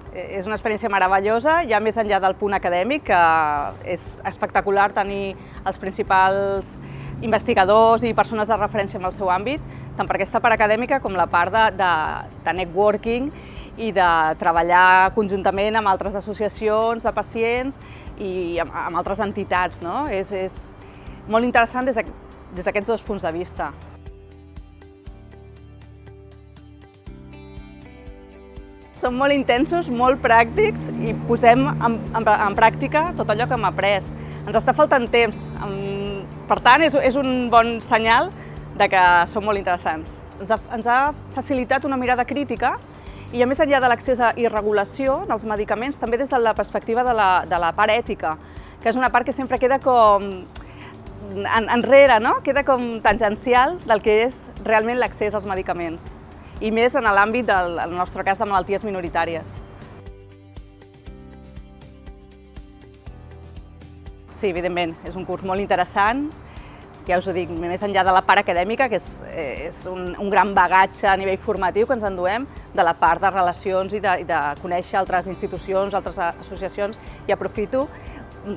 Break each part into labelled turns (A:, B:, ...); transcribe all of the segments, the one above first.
A: És una experiència meravellosa, ja més enllà del punt acadèmic, que és espectacular tenir els principals investigadors i persones de referència en el seu àmbit, tant per aquesta part acadèmica com la part de networking i de treballar conjuntament amb altres associacions de pacients i amb altres entitats, no? És molt interessant des d'aquests dos punts de vista. Són molt intensos, molt pràctics i posem en pràctica tot allò que hem après. Ens està faltant temps, per tant és un bon senyal de que són molt interessants. Ens ha facilitat una mirada crítica i a més enllà de l'accés i regulació dels medicaments, també des de la perspectiva de la part ètica, que és una part que sempre queda com enrere, no? Queda com tangencial del que és realment l'accés als medicaments, i més en l'àmbit, en el nostre cas, de malalties minoritàries. Sí, evidentment, és un curs molt interessant, ja us ho dic, més enllà de la part acadèmica, que és un gran bagatge a nivell formatiu que ens enduem, de la part de relacions i de conèixer altres institucions, altres associacions, i aprofito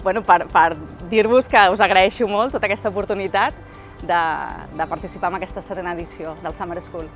A: per dir-vos que us agraeixo molt tota aquesta oportunitat de participar en aquesta setena edició del Summer School.